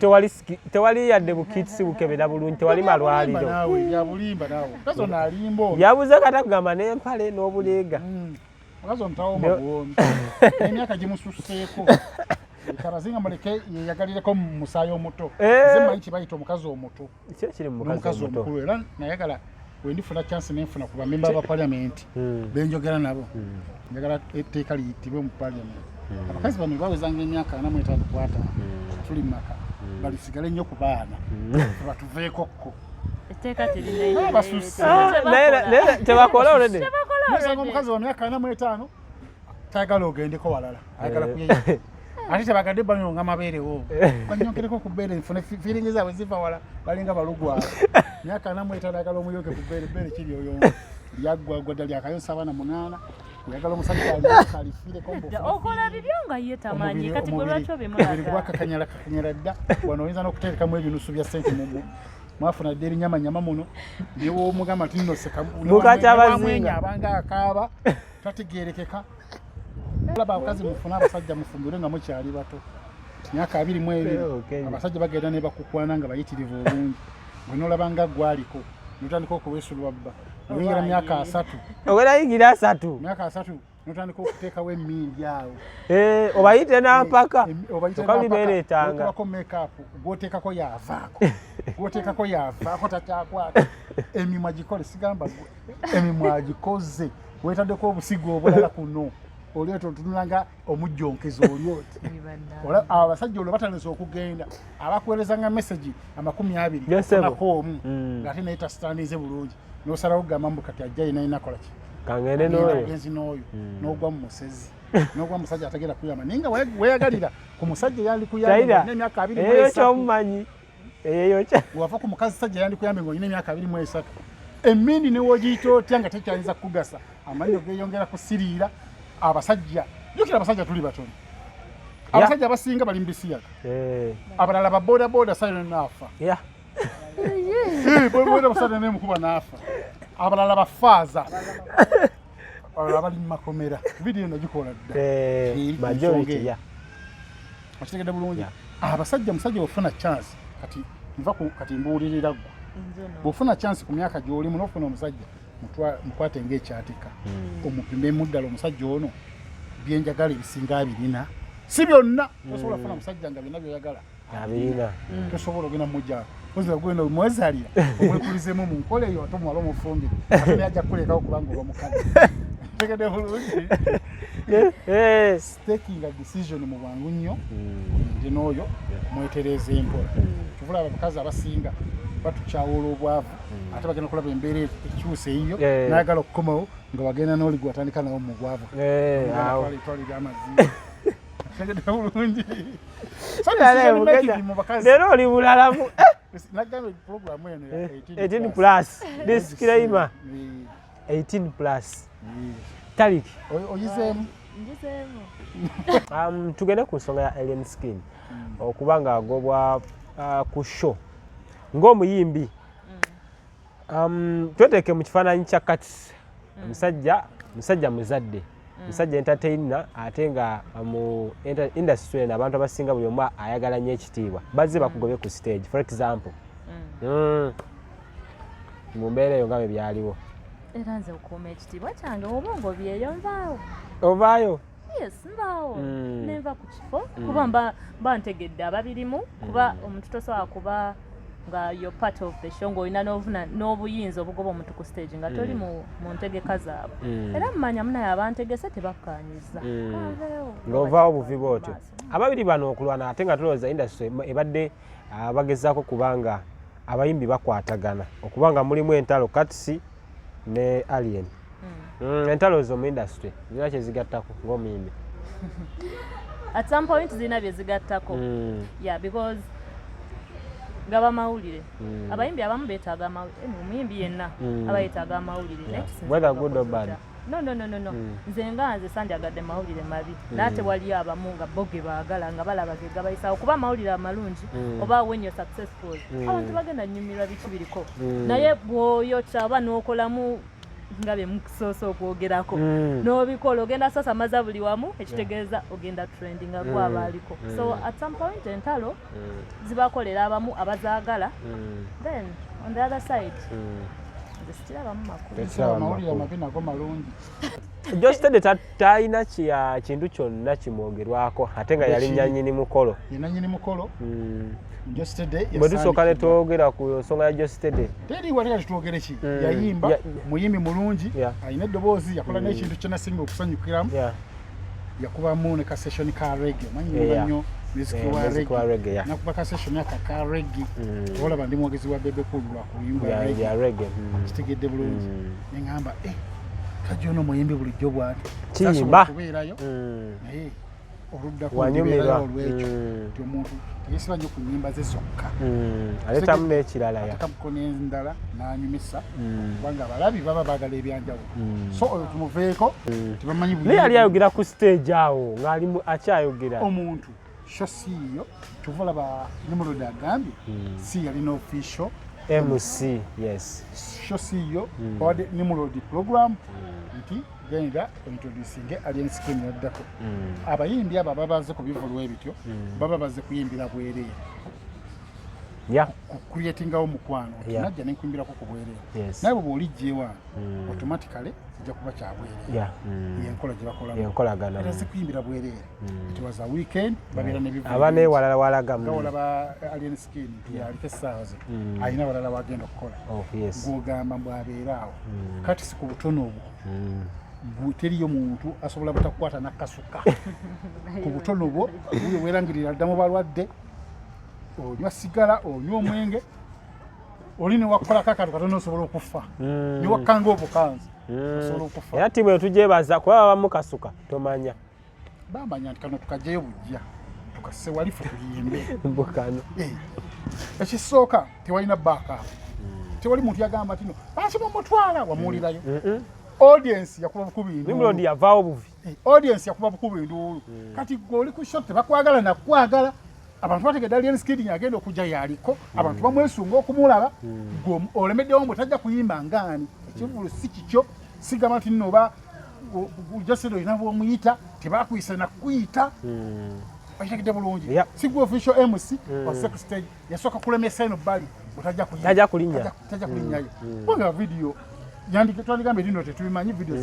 tewali yadde bukitisi bukebera bulungi tewali malwaliro yabuze kata kugamba n'empale n'obuleega mukazi omutawo mabuwombi emyaka gimususseeko Kyabazinga muleke yeyagalireko mu musaayi omuto ze manyi kibayita omukazi omuto n'omukazi omukulu era nayagala wendifuna chance nenfuna ku bamemba ba parliament benjogera nabo njagala etteeka liyitibwe mu parliament abakazi bano bawezanga emyaka 45 kwata tuli maka balisigale nnyo ku baana batuveekokko etteeka terina tebakola olede musanga omukazi wa myaka 45 tayagala ogendeko walala ayagala kuyeya ate tebagadde bano nga mabeerewo banyonkereko ku bbeere nfune feeling zaabwe ziva wala balinga balugwa myaka 45 ayagala omuyoke ku bbeere kiri oyo lyaggwaggwa ddala lyakayonsa abaana 8 oyagala omusajja alifiireko okola bibyo nga ye tamanyi kati gwe lwakyo bimulaga gwakakanyala dda wano oyinza n'okuteekamu ebinusu bya sente mwafuna dde erinyamanyama muno niwoomugamba tinoseka abanga akaaba tategeerekeka laba abakazi mufuna abasajja mufumbire nga mukyali bato myaka 22 abasajja bagenda ne bakukwana nga bayitirivu obungi bw'onoolabanga gwaliko notandika okuweesulwa bba oyingira myaka 3 owerayigira 3 myaka 3 notandika okuteekawo emmindi awo obayite n'ampaka okalibeeretanga okubako makeup gwoteekako yavaako takyakwata emimwa gikole sigamba emimwa gikoze weetaddeko obusigo obulala kuno olyeto tunulanga omujjonkezi olyoti abasajja olwo batalese okugenda abakuweerezanga message 20 ng'ate naye tasitanize bulungi n'osalawo kugamba mbu kati ajja yina inakolaki kangende agenzi n'oyo n'ogwa mu musezi n'ogwa musajja ategera kuyamba naye nga weeyagalira ku musajja yali kuyamba n'emyaka 23 eyo kyomumanyi eyo wava ku mukazi sajja yandi kuyambe ng'olina emyaka 23 emmindi ne wogiyita otya nga tekyayinza kugasa amannyo geeyongera kusiriira abasajja jukira abasajja tuli batono abasajja abasinga bali mbisiyaga abalala babodaboda silent naafa boda basajja nemukuba naafa abalala bafaaza abalala bali mumakomera vidiyo nagikola majority okitegedde bulungi abasajja musajja ofuna chance kati mbuulirira gwe bw'ofuna chance ku myaka gy'olimu n'ofuna omusajja mukwate ng'ekyatika omupime muddala omusajja ono byenjagala ebisinga abirina si byonna tosobola kufuna musajja nga byonna byoyagala abirina tosobola ogenda mujja kozira gwenda omwezalira omwekulizemu mu nkola eyo ate omuwala omufumbire ate naye ajja kukulekawo kubanga oba mukazi tegedde bulungi taking a decision mu bwangu nnyo ndi n'oyo mwetereeza empola kivula abakazi abasinga batukyawula obwavu ate bagenda kulaba embeera ekyuse eyo nayagala okukomawo nga wagenda n'oli gwatandika nawo mu bwavu twalira amazima tegedde bulungi leero oli bulalamu nagamba puroguramu eno 18 plus disclaimer 18 plus Tariki oyizeemu tugende ku nsonga ya alien skin okuba nga agobwa ku show ng'omuyimbi tweteeke mu kifaananyi kya kati musajja muzadde musajja entertainer ate nga mu industry eno abantu abasinga buli omu ayagala nnyo ekitiibwa bazze bakugobye ku stage for example mu mbeera eyo nga bwe byaliwo era nze okuuma ekitiibwa kyange obongo byeyo nvaawo ovaayo yes nvaawo nenva ku kifo kuba mba ntegedde ababirimu kuba omuntu tosobola kuba nga yo part of the show ng'olina n'obuyinza obugoba omuntu ku stage nga toli mu ntegeka zaabwe era mumanya munaye abantegese tebakkaanyiza ng'ovaawo buvi bwotyo ababiri bano okulwana ate nga tulowooza industry ebadde bagezaako kubanga abayimbi bakwatagana okuba nga mulimu entalo katisi ne alien entalo zo mu industry zirina kyezigattako ng'omuyimbi at some point zirina byezigattako yeah because gaba mawulire abayimbi abamu beetaaga omuyimbi yenna aba yeetaaga amawulire whether good or bad no nze nze sanjagadde mawulire mabi naate waliyo abamu nga bo ge baagala nga balaba ge gabayisawo kuba amawulire amalungi oba when you're successful abantu bagenda nnyumirwa biki biriko naye bw'oyota oba n'okolamu nga bye mukusoosa okwogerako n'obikola ogenda sasamaza buli wamu ekitegeeza ogenda trending nga gwaba aliko so at some point entalo zibakolera abamu abazaagala then on the other side zisitirabamu amawulire amabi nago malungi Jostede talina kintu kyonna kimwogerwako ate nga yali nnyanyini mukolo Jostede bwe tusooka ne twogera ku nsonga ya Jostede teri watera tutwogere ki yayimba muyimbi mulungi alina eddoboozi yakola n'ekintu kyonna singa okusanyukiramu yakubamu ne ka session ka reggae manyi nnyo music wa reggae nakuba ka session ka reggae olaba ndi mwogezi wa Bakulu lwa kuyimba ya reggae kitegedde bulungi neŋŋamba kajja ono muyimbi bulijjo bwati kiyimba kubeerayo naye oluddaku wanyumirwa olwekyo nti omuntu yesiba nnyo ku nnyimba ze zokka aleetamu n'ekirala atekamuko n'endala n'anyumisa kubanga abalabi baba baagala ebyanjawulo so oyo tumuveeko tebamanyi naye yali ayogera ku stage awo ng'ali akyayogera omuntu sho siiyo tuva laba nimulodi agambye si yalina official MC yes sho siiyo wadde nimulodi program nti genda introducing alien skin yaddako abayimbi abo baba baze ku bivulwa ebityo baba baze kuyimbira bwereere creatingawo mukwano najja nenkumbirako ku bwereere naye bwe olijjeewa automatically kijja kuba kya bwereere yenkola gye bakolamo era zikuyimbira bwereere etiwaza weekend babeera abane walala walagamu nga olaba alien skin yaliko essaawa ze alina walala wagenda okukola gwogamba bwabeeraawo kati si ku butono obwo teriyo muntu asobola butakukwata nakasuka ku butono bwo buyo werangirira ddamu balwadde onywa sigala onywa omwenge oli ne wakolako akantu katono osobola okufa ne wakkanga obukanzi osobola okufa era timu etujebaza kuba babamu kasuka tomanya bamanya nti kano tukajjayo bujja tukase walifu tuliyimbe mbukano ekisooka tewalina backup tewali muntu yagamba tino asimu mutwala wamuwulirayo audience yakuba bukubindu Nimrod yavaawo buvi audience yakuba bukubindu kati goli ku shot bakwagala nakwagala abantu bategedde alien skin agenda okujja yaliko abantu bamwesunga okumulaba olemeddewo mbu tajja kuyimba ngaani ekivulu si kikyo sigamba nti nno oba ujasiro olina bwomuyita tebakwise nakuyita okitegedde bulungi si gwe official MC wa second stage yasooka kulemesa eno bbali tajja kulinnyayo kubanga video twandigambe lino tetubimanyi video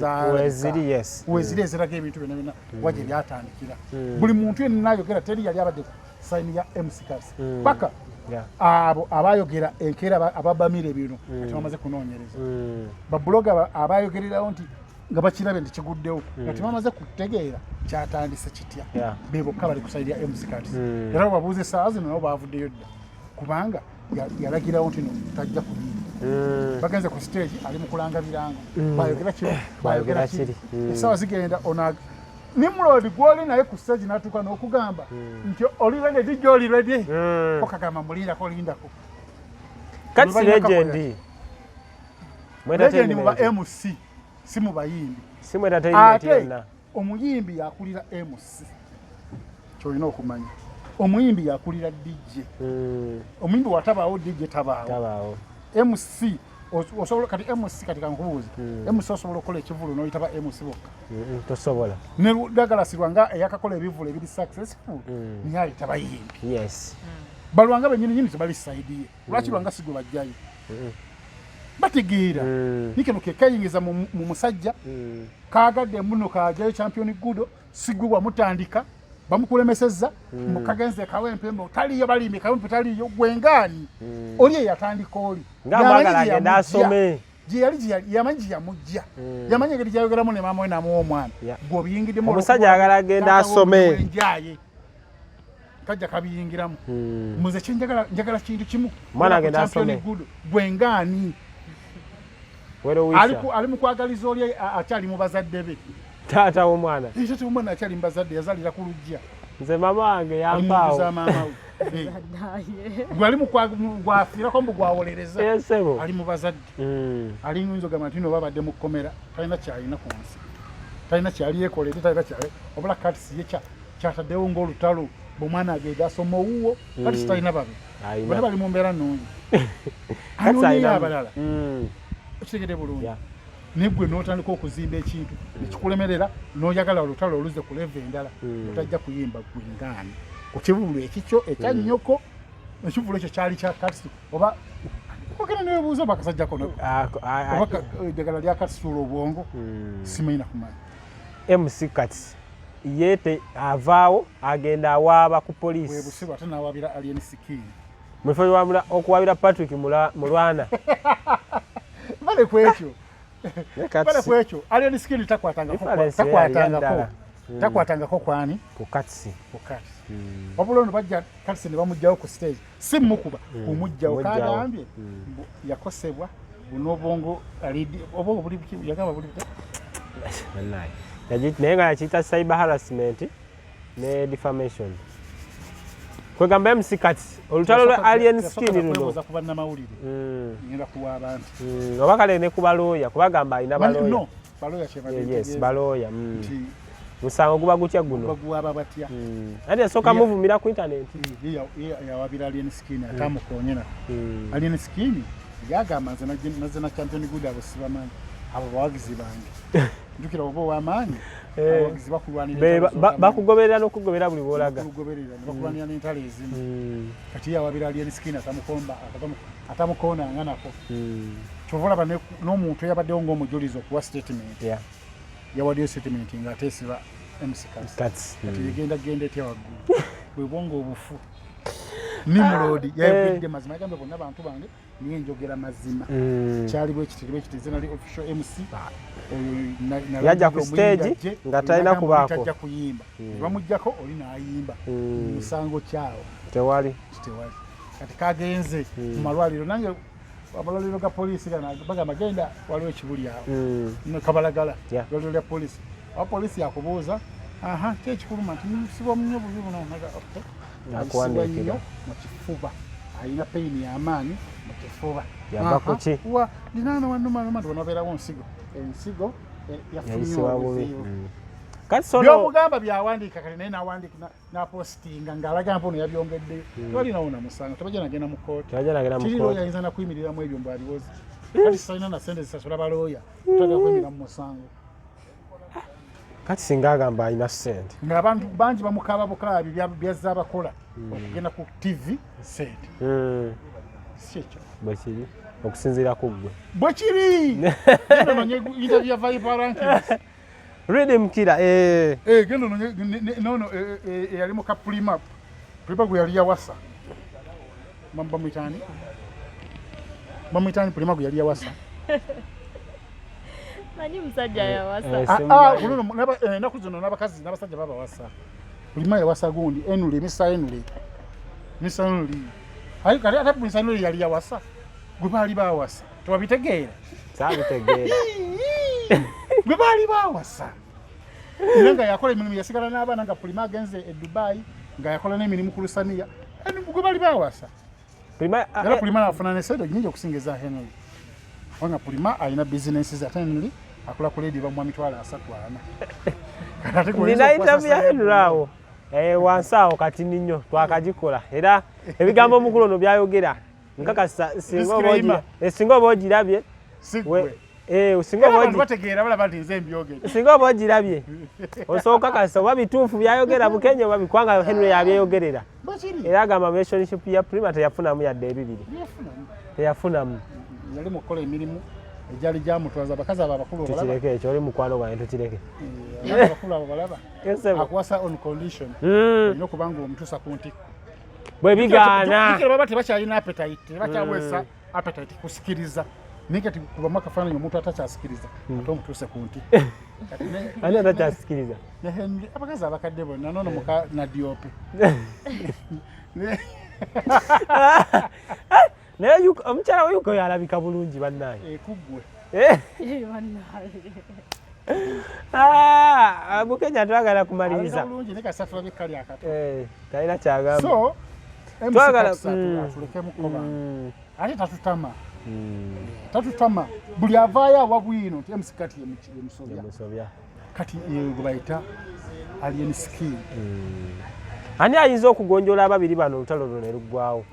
weziri eziraga ebintu byonna byonna wagye byatandikira buli muntu yenna ayogera teri yali abadde sayini ya MC kasi paka abo abayogera enkeera ababamire bino ati bamaze kunoonyereza babuloga abayogererawo nti nga bakirabe nti kiguddewo ati bamaze kutegeera kyatandise kitya bebokka bali ku sayini ya MC kasi era babuuza essaawa zino nabo bavuddeyo dda kubanga yalagirawo nti no tajja kubiira bagenze ku stage ali mukulanga biranga bayogera kiri bayogera kiri essaawa zigenda onaga Nimrod gwoli naye ku stage natuka n'okugamba nti oli ready DJ oli ready okagamba mulinda ko lindako kati legend legend mu ba MC si mu bayimbi si mu entertainment yonna omuyimbi yakulira MC kyolina okumanya omuyimbi yakulira DJ omuyimbi watabaawo DJ tabaawo MC osobola kati MC kati kankubuuza MC osobola okukola ekivulu n'oyitaba MC bokka tosobola ne Ludagalasirwa nga eyakakola ebivulu ebiri successful niye ayitaba yimbi balwanga bennyini tebalisaidiye lwaki lwanga sigwe bajjayo bategeera nikino kekayingiza mu musajja kaagadde muno kajjayo champion gudo sigwe wamutandika bamukulemeseza mukagenze kawempembe taliyo balimi kawempe taliyo gwengaani oli eyatandika oli ngambagala agenda asome yamanyi yamujja yamanyi engeri gyayogeramu ne maama we namuwa omwana gw'obiyingiddemu omusajja agala agenda asome enjaye kajja kabiyingiramu muze kyenjagala kintu kimu mwana agenda asome gwengaani ali mukwagaliza oli akyali mu bazadde be taata w'omwana akyali mu bazadde yazalira ku lujja nze mama wange yampaawo gwali gwafiirako mbu gwawolereza ali mu bazadde ali nyinza ogamba nti no babadde mu kkomera talina kyalina ku nsi talina kyali yekolere talina kyali obula katisi ye kyataddewo ng'olutalo bw'omwana agenda asoma owuwo katisi talina babe bonna bali mu mbeera nnungi anonyeyo abalala okitegedde bulungi nebwe n'otandika okuzimba ekintu ekikulemerera n'oyagala olutalo oluze ku leva endala otajja kuyimba gwingaani ku kivulu ekikyo ekyannyoko ekivulu ekyo kyali kya katisi oba okera newebuuza oba akasajjako oba eddagala lya katisula obwongo simanyi nakumanya MC kati yete avaawo agenda awaaba ku poliisi webusiba ate n'awabira alien skin mwefo okuwabira Patrick Mulwana bale kwekyo bale kwekyo alien skin takwatangako kwani ku katisi obulondo bajja katisi ne bamugjawo ku stage si mukuba kumugjawo kagambye yakosebwa bunobongo alidi obongo buli yagamba buli naye nga yakiyita cyber harassment ne defamation kwegamba MC kati olutalo lwa alien skin luno oba kale ne ku balooya kubagamba alina balooya balooya musango guba gutya guno ate yasooka muvumira ku internet yawabira alien skin atamukoonyera alien skin yagamba nze na champion good abo sibamanyi abo bawagizi bange njukira obo w'amaanyi abawagizi bakulwanira bakugoberera n'okugobera buli bw'olaga bakulwanira n'entalo ezimu kati yawabira alien skin atamukoonanga nako kyova olaba n'omuntu eyabaddewo ng'omujulizi okuwa statement yawaddeyo statement ng'ateesiba MC Kati genda etya waggulu bwe bwonga obufu Nimrod yayogedde mazima yagambye bonna bantu bange niye njogera mazima kyali bwe kitiri nali official MC yajja ku stage nga talina kubaako tajja kuyimba bamujjako oli n'ayimba musango kyawo tewali kati kagenze mu malwaliro nange amalwaliro ga poliisi bagamba genda waliwo ekibuli awo kabalagala lwaliro lya poliisi abapoliisi yakubuuza kyekikuluma nti musiba munyo bubi buno akuwandiikira mu kifuba alina peyini y'amaanyi mu kifuba yavako ki linaana wanumanuma tiwanabeerawo ensigo yafunyeobuzibu byomugamba byawandiika kati naye nawandiika napositinga ng'alaga mpono yabyongeddeyo tebalinawo namusango tebajja nagenda mu kooti kirirooya ayinza nakuyimiriramu ebyo mbaliwozi kati salina na sente zisasula balooya tagenda kuyimirira mu musango kati singa agamba alina ssente ng'abantu bangi bamukaaba bukaabi byazza abakola okugenda ku TV sente si ekyo bwe kiri okusinziira ku ggwe bwe kiri genda nonye interview ya Viper Rankings Redeem Killer genda nonye nono eyali mu kapulima gwe yali yawasa bamuyitaani pulima gwe yali yawasa manyi musajja yawasa enaku zino n'abakazi n'abasajja babawasa pulima yawasa gundi Mr. Enule ayi kati ate Mr. Enule yali yawasa gwe baali bawasa tewabitegeera saabitegeera gwe baali bawasa era nga yakola emirimu yasigala n'abaana nga pulima agenze e Dubai nga yakola n'emirimu ku Lusamiya gwe baali bawasa era pulima nafuna nesente nyingi okusinga eza Henry wanga pulima alina bizinensi za Henry akola ku ledi bamwa mitwalo 34 nina interview ya Henry awo wansi awo kati ninyo twakagikola era ebigambo omukulu ono byayogera nkakasa singa oba ogirabye singa oba ogirabye osooka kasa oba bituufu byayogera bukenya oba bikwanga Henry yabyeyogerera era agamba relationship ya Prima teyafunamu yadde ebibiri teyafunamu yali mukola emirimu ejali gyamutwaza abakazi abo abakulu tukireke ekyo oli mukwano gwange tukireke abakulu abo balaba akuwasa on condition olina okubanga omutuusa ku ntiko bwe bigaana baba tebakyalina appetite tebakyawesa appetite kusikiriza naye kati kubamu akafaananyi omuntu atakyasikiriza ate omutuuse ku ntiko ani atakyasikiriza abakazi abakadde bonna nono muka nadiope naye omukyala we yuko yalabika bulungi bannaye kuggwe bukenya twagala kumaliriza bulungi naye kasafula byekali akato talina kyagamba so twagala tulekemu koba ate tatutama buli avaayo awa bwino nti MC Kati yemusobya kati gwe bayita alien skin ani ayinza okugonjola ababiri bano olutalo luno ne luggwawo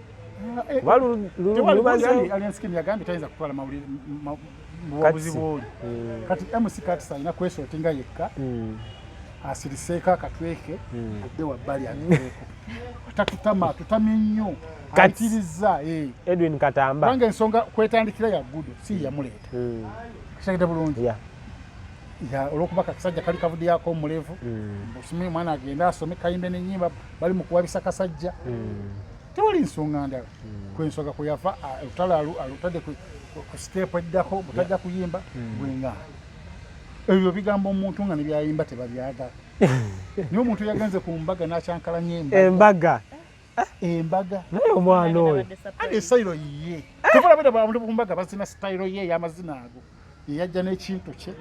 alien skin yagambye tayinza kutwala buwabuzi bwoli kati MC Kati alina kwesotinga yekka asiriseeko akatweke adde wabbali ageeko tatutama tutamye nnyo atiriza Edwin Katamba kubanga ensonga kwetandikira yaggudo si yamuleeta kisagide bulungi olwokuba kasajja kali kavudde yako omulevu osomye omwana agenda asome kayimbe n'ennyimba bali mu kuwabisa kasajja tewali nsonga ndala kwensonga kuyava olutalo alutadde ku siteepu eddako butajja kuyimba bwenga ebyo bigamba omuntu nga nebyayimba tebabyagala niye omuntu yagenze ku mbaga n'akyankalanya embaga naye omwana oyo ade sayiro yiye tebulabira bantu ku mbaga bazina sitayiro ye y'amazina ago yeyajja n'ekintu kye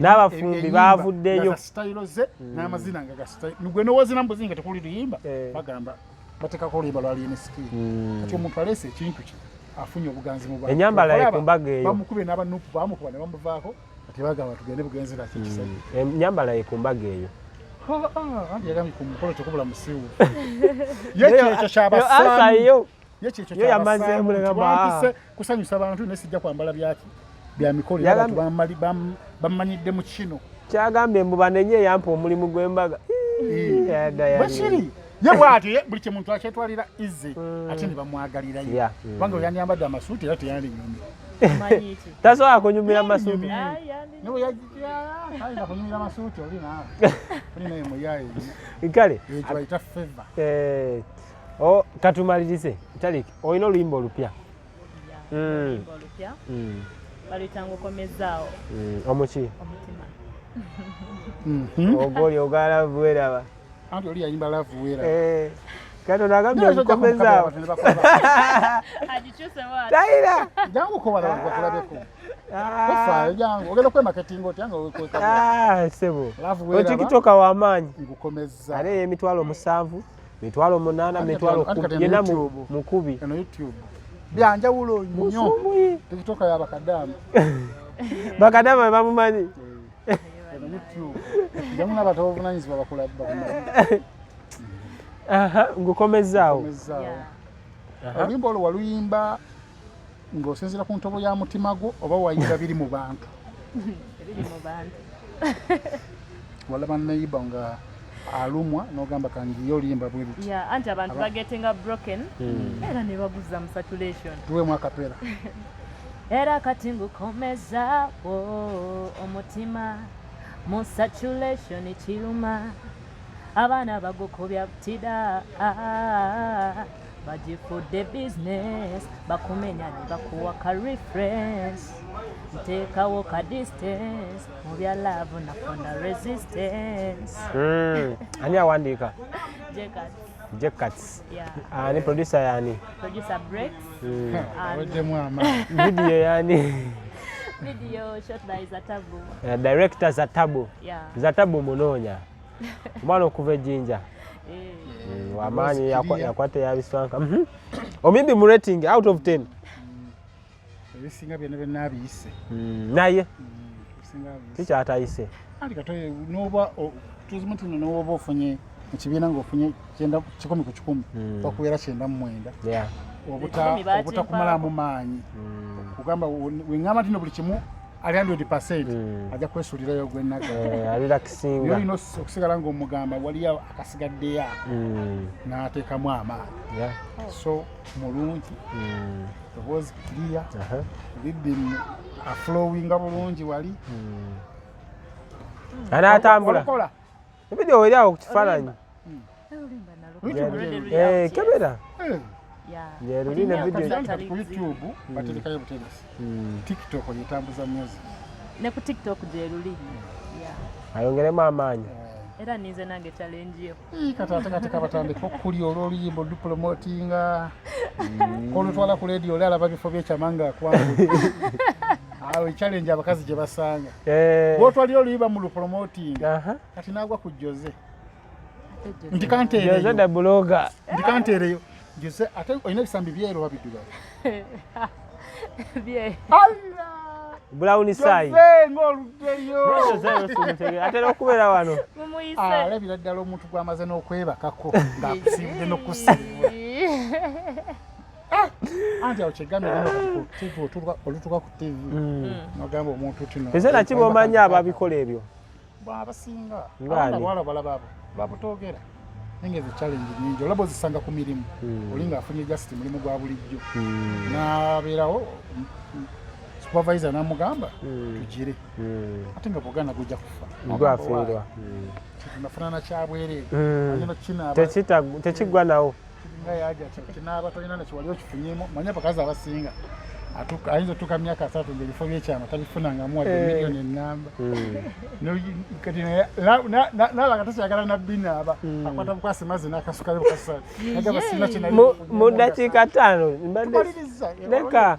n'abafumbi baavuddeyo sitayiro ze n'amazina nga gasitayiro gwe nowozina mbuzi nga tekuli luyimba bagamba batekako oluyimba lwali nsiki kati omuntu aleese ekintu kye afunye obuganzi mu bantu enyambala ye ku mbaga eyo bamukube n'abanupu bamukuba ne bamuvaako kati bagamba tugende bugenzera kikisajja enyambala ye ku mbaga eyo yagambye ku mukolo tekubula musiiwu yekyekyo kyabasayo yo yamazeemu negambise kusanyusa abantu nesijja kwambala byaki bya mikolo y'abantu bamanyidde mu kino kyagambye mbu banenye yampa omulimu gw'embaga bwekiri ye bw'ati buli kyemuntu akyetwalira ize ate ne bamwagalirayo kubanga we yandiyambadde amasuuti era teyandinyumye tasobola kunyumira amasuuti ayina kunyumira amasuuti olinawe olinayo muyaye kale ekyo bayita feva katumalirize Taliki olina oluyimba olupya baluyitanga okomezaawo omuki omutima ogoli ogala vueraba anti oli yayimba lavu wera Katonda agambye okukomezaawo agikyuse tayira jangu kobala bakulabeko kofaayo jangu ogenda kwemaketinga otyanga sebo otikitoka w'amaanyi ngukomeza ale emitwalo 7 mitwalo 8 mitwalo 10 yena mukubi eno YouTube byanjawulo nnyo tikitoka y'abakadamu bakadama bamumanyi eno YouTube jamu n'abato obuvunanyizibwa bakulabba ngukomezaawo oluyimba olwo waluyimba ng'osinziira ku ntobo ya mutima gwo oba wayimba biri mu bantu walaba nnayiba nga alumwa n'ogamba kangiyo oluyimba bwe luti anti abantu bagetinga broken era ne baguza mu saturation tuwemu akapera era kati ngukomezaawo omutima mu saturation kiruma abaana bagukubya butida bagifudde business bakumenya ne bakuwa ka reference nteekawo ka distance mu bya love nafuna resistance ani awandiika Jekats ani producer yani producer breaks aweddemu amaanyi video yani video shot by Zatabu director Zatabu munoonya omwana okuva ejjinja wamaanyi yakwate yabiswanka omimbi mu rating out of 10 ebisinga byonna byonna abiyise naye kikyatayise anti katoye noba tuzimu tino noba ofunye mu kibiina ng'ofunye 10 bakubeera 99 obutakumalamu maanyi kugamba weŋŋamba tino buli kimu ali 100% ajja kwesuulirayo gwennaga alira kisinga olina okusigala ng'omugamba waliyo akasigaddeyo n'ateekamu amaanyi so mulungi ddoboozi kiriya riddimu aflowinga bulungi wali anaatambula ebidio weri awo ku kifaananyi kebera yerulina ku YouTube baterekayo buteresi TikTok yetambuza music ne ku TikTok gyeruli ayongeremu amaanyi era ninze nange challenge yo kataateka batandika okuli olw'oluyimba olupromotinga olutwala ku radio oli alaba bifo byekyamanga kwangu awo challenge abakazi gye basanga bwotwalira oluyimba mu lupromotinga kati naagwa ku Jose nti kanteereyo Jose ate olina ebisambi byeru babiddugavu Brown sai atera okubeera wano alabira ddala omuntu gwamaze n'okwebakako ng'akusibudde n'okusiibula anti awo kyegambye olutuka ku TV nogamba omuntu tino ezeera kibomanyi ababikola ebyo abasinga abaana bwala balaba abo babutogera engezi challenge nyingi olaba ozisanga ku mirimu olinga afunye just mulimu gwa bulijjo n'abeerawo supervisor namugamba tugire ate nga buganda gujja kufa gwafiirwa tunafunana kyabwerere tekigwa nawo nga yaja kinaaba tolina nekiwali okifunyemu manya abakazi abasinga ayinza otuuka myaka 3 ngaebifo byekyama tabifunangamu wadde miliyoni ennamba kati nalaba katakyagala nabbinaaba akwata bukwasi mazzi n'akasukale bukasa nagaba sina mu dakiika 5 mbadde leka